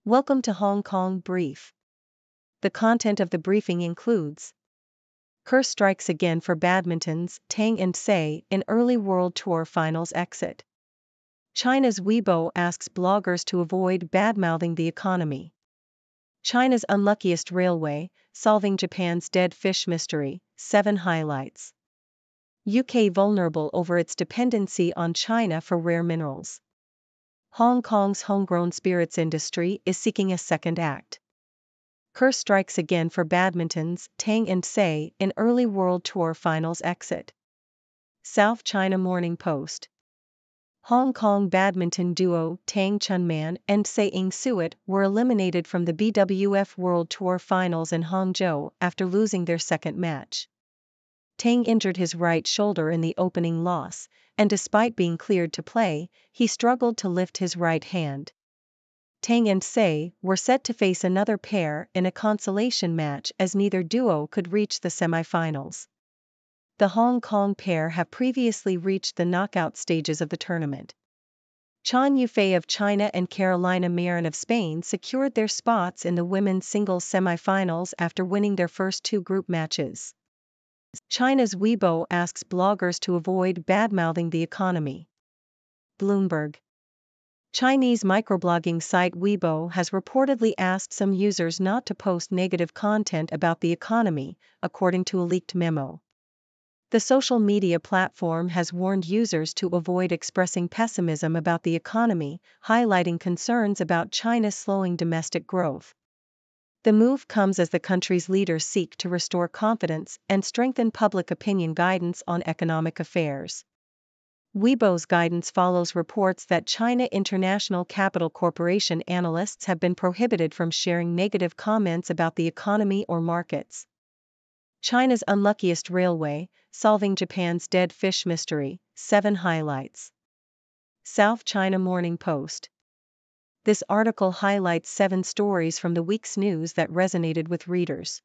Welcome to Hong Kong Brief. The content of the briefing includes: curse strikes again for badminton's Tang and Tse in early World Tour Finals exit. China's Weibo asks bloggers to avoid badmouthing the economy. China's unluckiest railway, solving Japan's dead fish mystery, 7 highlights. UK vulnerable over its dependency on China for rare minerals. Hong Kong's homegrown spirits industry is seeking a second act. Curse strikes again for badminton's Tang and Tse in early World Tour Finals exit. South China Morning Post. Hong Kong badminton duo Tang Chunman and Tse Suet were eliminated from the BWF World Tour Finals in Hangzhou after losing their second match. Tang injured his right shoulder in the opening loss, and despite being cleared to play, he struggled to lift his right hand. Tang and Tse were set to face another pair in a consolation match as neither duo could reach the semi-finals. The Hong Kong pair have previously reached the knockout stages of the tournament. Chan Yufei of China and Carolina Marin of Spain secured their spots in the women's singles semi-finals after winning their first 2 group matches. China's Weibo asks bloggers to avoid badmouthing the economy. Bloomberg. Chinese microblogging site Weibo has reportedly asked some users not to post negative content about the economy, according to a leaked memo. The social media platform has warned users to avoid expressing pessimism about the economy, highlighting concerns about China's slowing domestic growth. The move comes as the country's leaders seek to restore confidence and strengthen public opinion guidance on economic affairs. Weibo's guidance follows reports that China International Capital Corporation analysts have been prohibited from sharing negative comments about the economy or markets. China's unluckiest railway, solving Japan's dead fish mystery, 7 highlights. South China Morning Post. This article highlights 7 stories from the week's news that resonated with readers.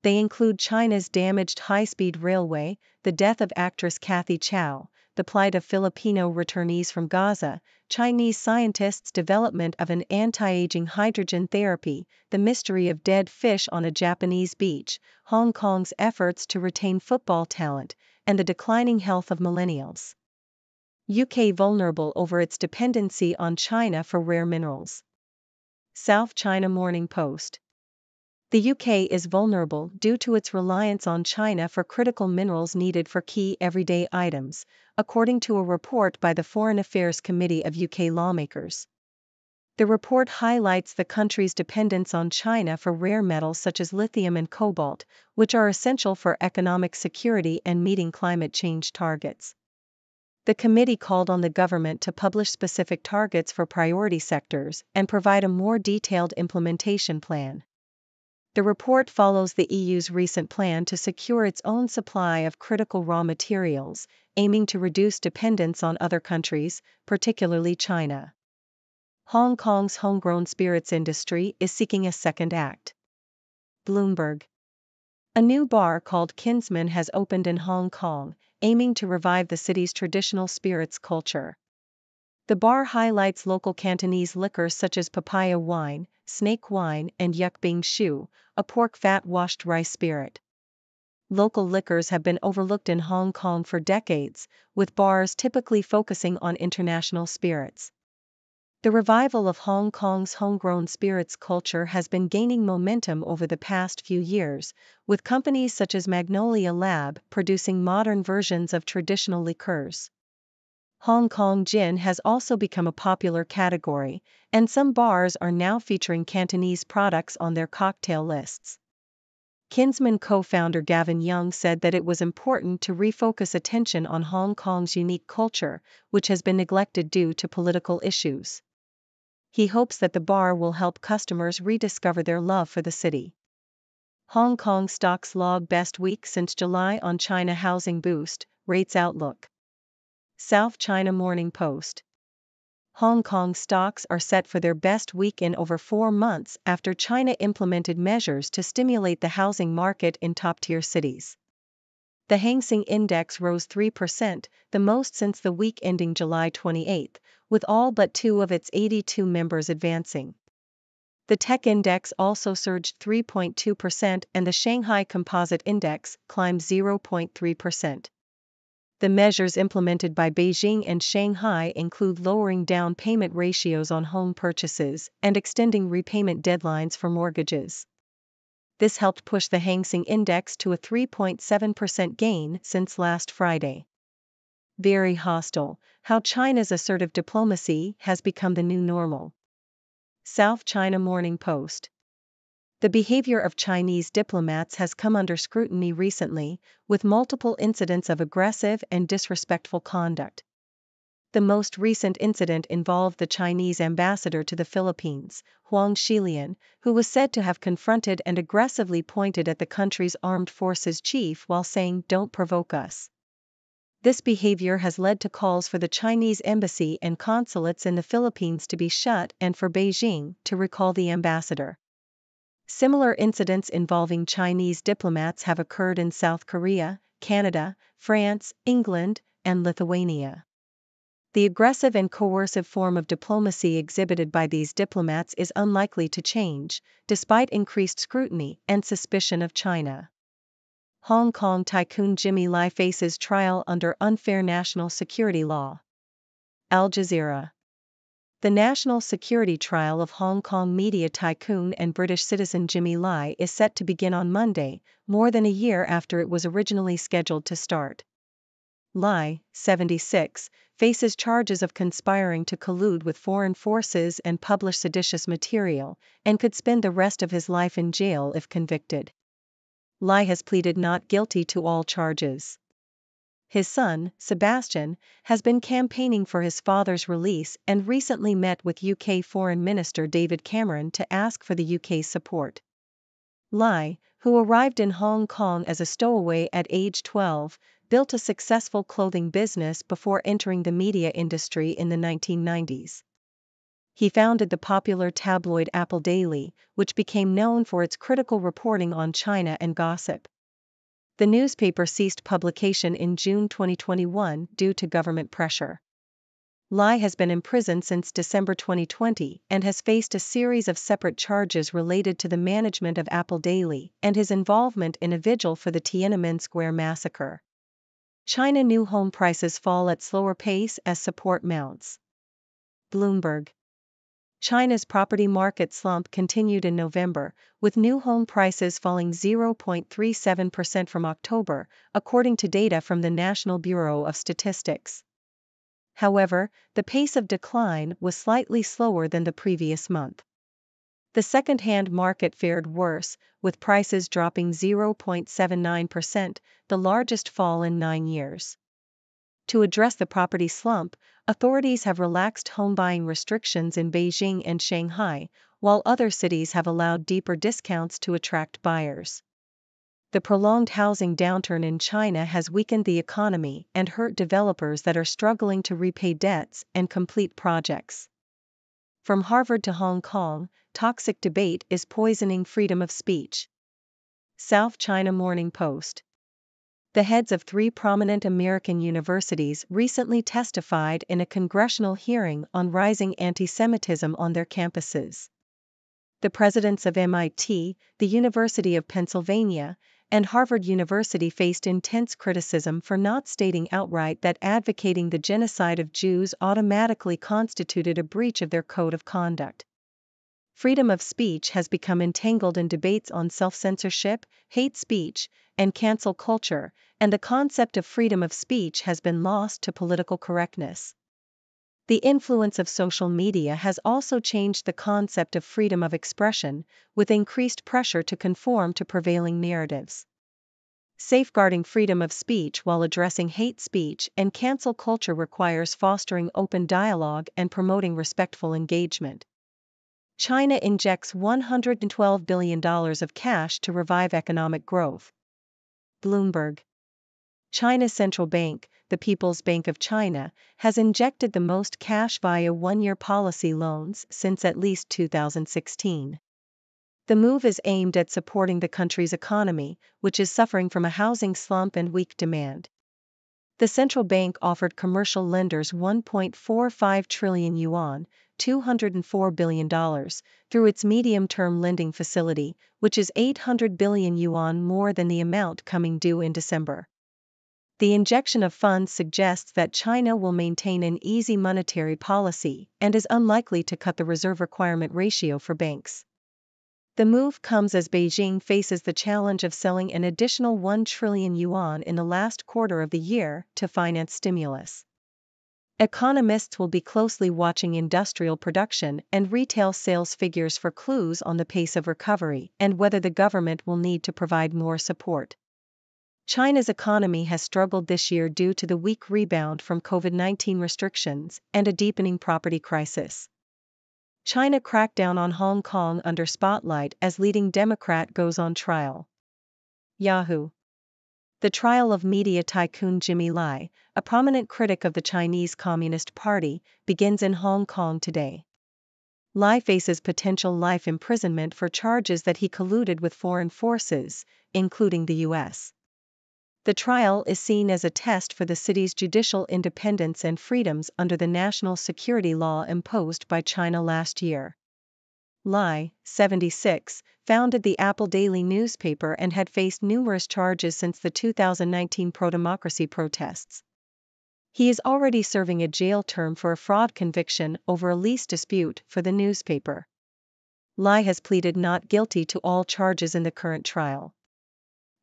They include China's damaged high-speed railway, the death of actress Kathy Chow, the plight of Filipino returnees from Gaza, Chinese scientists' development of an anti-aging hydrogen therapy, the mystery of dead fish on a Japanese beach, Hong Kong's efforts to retain football talent, and the declining health of millennials. UK vulnerable over its dependency on China for rare minerals. South China Morning Post. The UK is vulnerable due to its reliance on China for critical minerals needed for key everyday items, according to a report by the Foreign Affairs Committee of UK lawmakers. The report highlights the country's dependence on China for rare metals such as lithium and cobalt, which are essential for economic security and meeting climate change targets. The committee called on the government to publish specific targets for priority sectors and provide a more detailed implementation plan. The report follows the EU's recent plan to secure its own supply of critical raw materials, aiming to reduce dependence on other countries, particularly China. Hong Kong's homegrown spirits industry is seeking a second act. Bloomberg. A new bar called Kinsman has opened in Hong Kong, aiming to revive the city's traditional spirits culture. The bar highlights local Cantonese liquors such as papaya wine, snake wine, and yuk bing shu, a pork fat-washed rice spirit. Local liquors have been overlooked in Hong Kong for decades, with bars typically focusing on international spirits. The revival of Hong Kong's homegrown spirits culture has been gaining momentum over the past few years, with companies such as Magnolia Lab producing modern versions of traditional liqueurs. Hong Kong gin has also become a popular category, and some bars are now featuring Cantonese products on their cocktail lists. Kinsman co-founder Gavin Young said that it was important to refocus attention on Hong Kong's unique culture, which has been neglected due to political issues. He hopes that the bar will help customers rediscover their love for the city. Hong Kong stocks log best week since July on China housing boost, rates outlook. South China Morning Post. Hong Kong stocks are set for their best week in over 4 months after China implemented measures to stimulate the housing market in top-tier cities. The Hang Seng Index rose 3%, the most since the week ending July 28, with all but 2 of its 82 members advancing. The tech index also surged 3.2% and the Shanghai Composite Index climbed 0.3%. The measures implemented by Beijing and Shanghai include lowering down payment ratios on home purchases and extending repayment deadlines for mortgages. This helped push the Hang Seng Index to a 3.7% gain since last Friday. Very hostile, how China's assertive diplomacy has become the new normal. South China Morning Post. The behavior of Chinese diplomats has come under scrutiny recently, with multiple incidents of aggressive and disrespectful conduct. The most recent incident involved the Chinese ambassador to the Philippines, Huang Shilian, who was said to have confronted and aggressively pointed at the country's armed forces chief while saying, "Don't provoke us." This behavior has led to calls for the Chinese embassy and consulates in the Philippines to be shut and for Beijing to recall the ambassador. Similar incidents involving Chinese diplomats have occurred in South Korea, Canada, France, England, and Lithuania. The aggressive and coercive form of diplomacy exhibited by these diplomats is unlikely to change, despite increased scrutiny and suspicion of China. Hong Kong tycoon Jimmy Lai faces trial under unfair national security law. Al Jazeera. The national security trial of Hong Kong media tycoon and British citizen Jimmy Lai is set to begin on Monday, more than a year after it was originally scheduled to start. Lai, 76, faces charges of conspiring to collude with foreign forces and publish seditious material, and could spend the rest of his life in jail if convicted. Lai has pleaded not guilty to all charges. His son, Sebastian, has been campaigning for his father's release and recently met with UK Foreign Minister David Cameron to ask for the UK's support. Lai, who arrived in Hong Kong as a stowaway at age 12, built a successful clothing business before entering the media industry in the 1990s. He founded the popular tabloid Apple Daily, which became known for its critical reporting on China and gossip. The newspaper ceased publication in June 2021 due to government pressure. Lai has been imprisoned since December 2020 and has faced a series of separate charges related to the management of Apple Daily and his involvement in a vigil for the Tiananmen Square massacre. China new home prices fall at slower pace as support mounts. Bloomberg. China's property market slump continued in November, with new home prices falling 0.37% from October, according to data from the National Bureau of Statistics. However, the pace of decline was slightly slower than the previous month. The second-hand market fared worse, with prices dropping 0.79%, the largest fall in 9 years. To address the property slump, authorities have relaxed home buying restrictions in Beijing and Shanghai, while other cities have allowed deeper discounts to attract buyers. The prolonged housing downturn in China has weakened the economy and hurt developers that are struggling to repay debts and complete projects. From Harvard to Hong Kong, toxic debate is poisoning freedom of speech. South China Morning Post. The heads of 3 prominent American universities recently testified in a congressional hearing on rising anti-Semitism on their campuses. The presidents of MIT, the University of Pennsylvania, and Harvard University faced intense criticism for not stating outright that advocating the genocide of Jews automatically constituted a breach of their code of conduct. Freedom of speech has become entangled in debates on self-censorship, hate speech, and cancel culture, and the concept of freedom of speech has been lost to political correctness. The influence of social media has also changed the concept of freedom of expression, with increased pressure to conform to prevailing narratives. Safeguarding freedom of speech while addressing hate speech and cancel culture requires fostering open dialogue and promoting respectful engagement. China injects $112 billion of cash to revive economic growth. Bloomberg. China's central bank, the People's Bank of China, has injected the most cash via one-year policy loans since at least 2016. The move is aimed at supporting the country's economy, which is suffering from a housing slump and weak demand. The central bank offered commercial lenders 1.45 trillion yuan, $204 billion, through its medium-term lending facility, which is 800 billion yuan more than the amount coming due in December. The injection of funds suggests that China will maintain an easy monetary policy and is unlikely to cut the reserve requirement ratio for banks. The move comes as Beijing faces the challenge of selling an additional 1 trillion yuan in the last quarter of the year to finance stimulus. Economists will be closely watching industrial production and retail sales figures for clues on the pace of recovery and whether the government will need to provide more support. China's economy has struggled this year due to the weak rebound from COVID-19 restrictions and a deepening property crisis. China crackdown on Hong Kong under spotlight as leading Democrat goes on trial. Yahoo! The trial of media tycoon Jimmy Lai, a prominent critic of the Chinese Communist Party, begins in Hong Kong today. Lai faces potential life imprisonment for charges that he colluded with foreign forces, including the U.S. The trial is seen as a test for the city's judicial independence and freedoms under the national security law imposed by China last year. Lai, 76, founded the Apple Daily newspaper and had faced numerous charges since the 2019 pro-democracy protests. He is already serving a jail term for a fraud conviction over a lease dispute for the newspaper. Lai has pleaded not guilty to all charges in the current trial.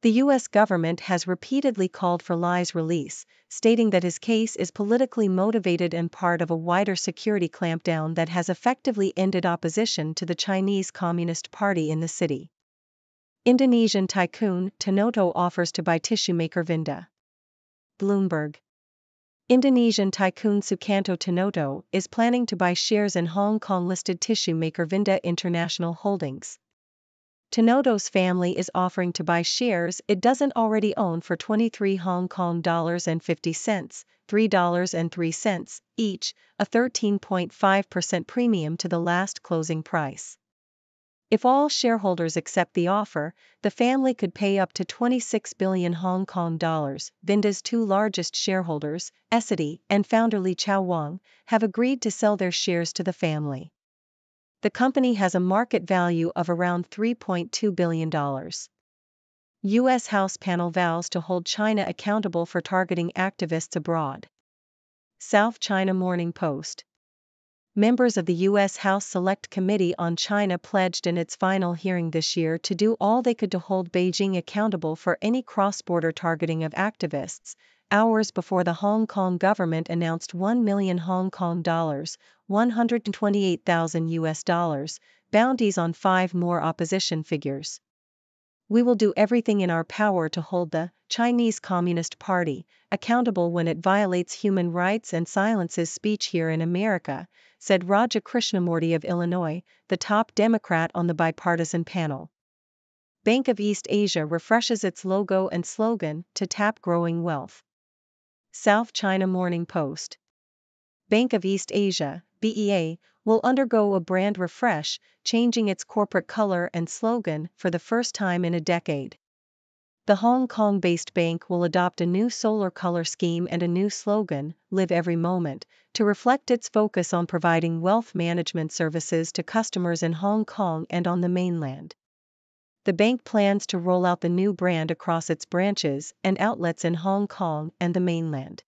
The U.S. government has repeatedly called for Lai's release, stating that his case is politically motivated and part of a wider security clampdown that has effectively ended opposition to the Chinese Communist Party in the city. Indonesian tycoon Tanoto offers to buy tissue maker Vinda. Bloomberg. Indonesian tycoon Sukanto Tanoto is planning to buy shares in Hong Kong-listed tissue maker Vinda International Holdings. Tanoto's family is offering to buy shares it doesn't already own for 23 Hong Kong dollars and 50 cents, $3.03 each, a 13.5% premium to the last closing price. If all shareholders accept the offer, the family could pay up to 26 billion Hong Kong dollars. Vinda's two largest shareholders, Essity and founder Li Chao-wang, have agreed to sell their shares to the family. The company has a market value of around $3.2 billion. U.S. House panel vows to hold China accountable for targeting activists abroad. South China Morning Post. Members of the U.S. House Select Committee on China pledged in its final hearing this year to do all they could to hold Beijing accountable for any cross-border targeting of activists, hours before the Hong Kong government announced 1 million Hong Kong dollars, $128,000 US, bounties on 5 more opposition figures. We will do everything in our power to hold the Chinese Communist Party accountable when it violates human rights and silences speech here in America, said Raja Krishnamurti of Illinois, the top Democrat on the bipartisan panel. Bank of East Asia refreshes its logo and slogan to tap growing wealth. South China Morning Post. Bank of East Asia, BEA, will undergo a brand refresh, changing its corporate color and slogan for the first time in a decade. The Hong Kong-based bank will adopt a new solar color scheme and a new slogan, Live Every Moment, to reflect its focus on providing wealth management services to customers in Hong Kong and on the mainland. The bank plans to roll out the new brand across its branches and outlets in Hong Kong and the mainland.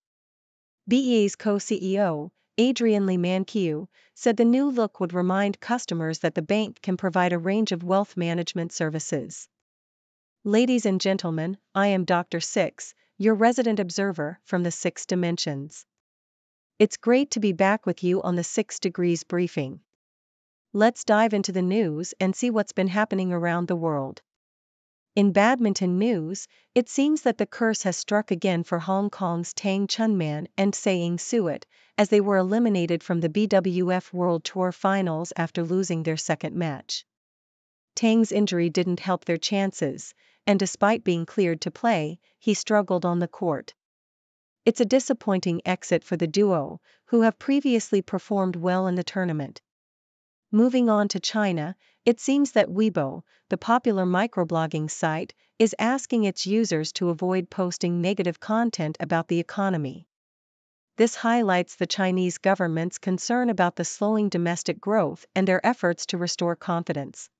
BEA's co-CEO, Adrian Lee Man-kiu, said the new look would remind customers that the bank can provide a range of wealth management services. Ladies and gentlemen, I am Dr. Six, your resident observer from the 6 dimensions. It's great to be back with you on the 6 Degrees briefing. Let's dive into the news and see what's been happening around the world. In badminton news, it seems that the curse has struck again for Hong Kong's Tang Chunman and Tse Suet, as they were eliminated from the BWF World Tour Finals after losing their second match. Tang's injury didn't help their chances, and despite being cleared to play, he struggled on the court. It's a disappointing exit for the duo, who have previously performed well in the tournament. Moving on to China, it seems that Weibo, the popular microblogging site, is asking its users to avoid posting negative content about the economy. This highlights the Chinese government's concern about the slowing domestic growth and their efforts to restore confidence.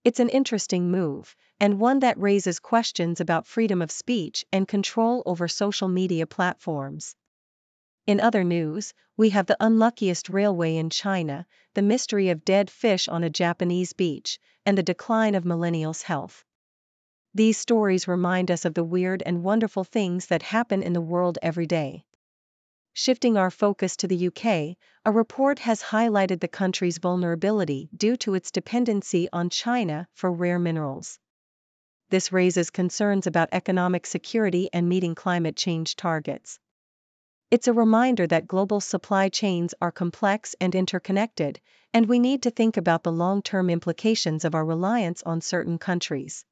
It's an interesting move, and one that raises questions about freedom of speech and control over social media platforms. In other news, we have the unluckiest railway in China, the mystery of dead fish on a Japanese beach, and the decline of millennials' health. These stories remind us of the weird and wonderful things that happen in the world every day. Shifting our focus to the UK, a report has highlighted the country's vulnerability due to its dependency on China for rare minerals. This raises concerns about economic security and meeting climate change targets. It's a reminder that global supply chains are complex and interconnected, and we need to think about the long-term implications of our reliance on certain countries.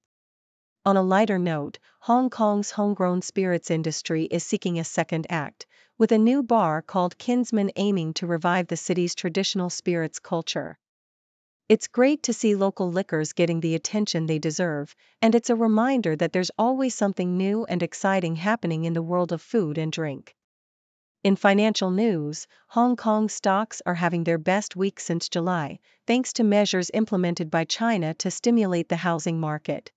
On a lighter note, Hong Kong's homegrown spirits industry is seeking a second act, with a new bar called Kinsman aiming to revive the city's traditional spirits culture. It's great to see local liquors getting the attention they deserve, and it's a reminder that there's always something new and exciting happening in the world of food and drink. In financial news, Hong Kong stocks are having their best week since July, thanks to measures implemented by China to stimulate the housing market.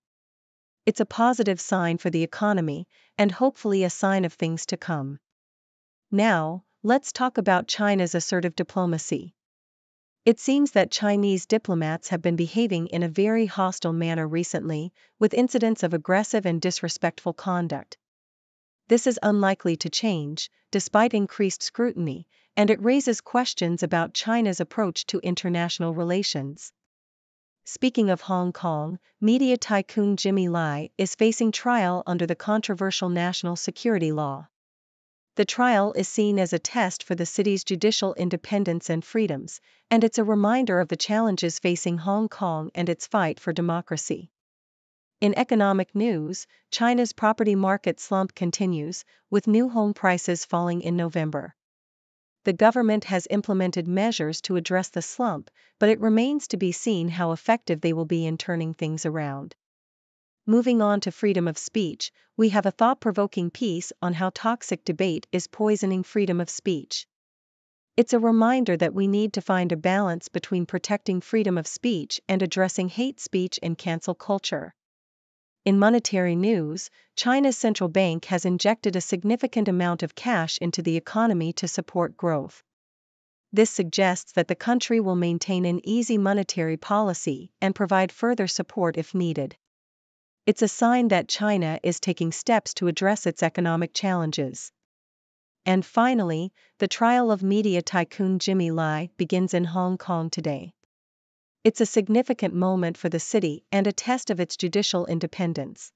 It's a positive sign for the economy, and hopefully a sign of things to come. Now, let's talk about China's assertive diplomacy. It seems that Chinese diplomats have been behaving in a very hostile manner recently, with incidents of aggressive and disrespectful conduct. This is unlikely to change, despite increased scrutiny, and it raises questions about China's approach to international relations. Speaking of Hong Kong, media tycoon Jimmy Lai is facing trial under the controversial national security law. The trial is seen as a test for the city's judicial independence and freedoms, and it's a reminder of the challenges facing Hong Kong and its fight for democracy. In economic news, China's property market slump continues, with new home prices falling in November. The government has implemented measures to address the slump, but it remains to be seen how effective they will be in turning things around. Moving on to freedom of speech, we have a thought-provoking piece on how toxic debate is poisoning freedom of speech. It's a reminder that we need to find a balance between protecting freedom of speech and addressing hate speech and cancel culture. In monetary news, China's central bank has injected a significant amount of cash into the economy to support growth. This suggests that the country will maintain an easy monetary policy and provide further support if needed. It's a sign that China is taking steps to address its economic challenges. And finally, the trial of media tycoon Jimmy Lai begins in Hong Kong today. It's a significant moment for the city and a test of its judicial independence.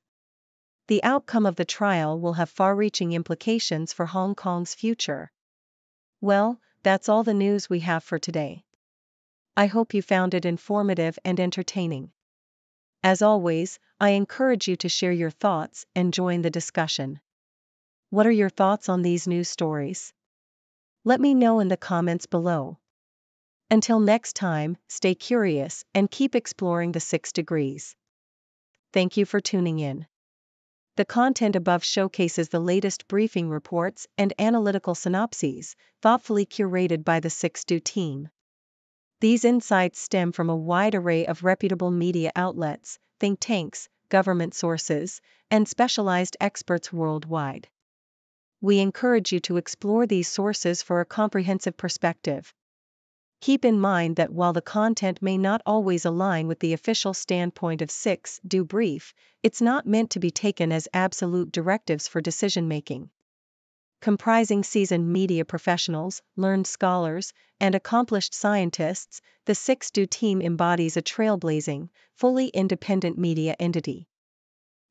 The outcome of the trial will have far-reaching implications for Hong Kong's future. Well, that's all the news we have for today. I hope you found it informative and entertaining. As always, I encourage you to share your thoughts and join the discussion. What are your thoughts on these news stories? Let me know in the comments below. Until next time, stay curious and keep exploring the 6 degrees. Thank you for tuning in. The content above showcases the latest briefing reports and analytical synopses, thoughtfully curated by the 6Do team. These insights stem from a wide array of reputable media outlets, think tanks, government sources, and specialized experts worldwide. We encourage you to explore these sources for a comprehensive perspective. Keep in mind that while the content may not always align with the official standpoint of 6Do Brief, it's not meant to be taken as absolute directives for decision-making. Comprising seasoned media professionals, learned scholars, and accomplished scientists, the 6Do team embodies a trailblazing, fully independent media entity.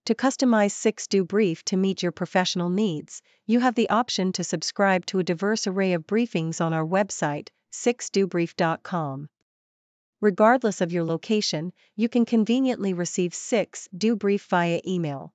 To customize 6Do Brief to meet your professional needs, you have the option to subscribe to a diverse array of briefings on our website, 6dobrief.com. Regardless of your location, you can conveniently receive 6Do Brief via email.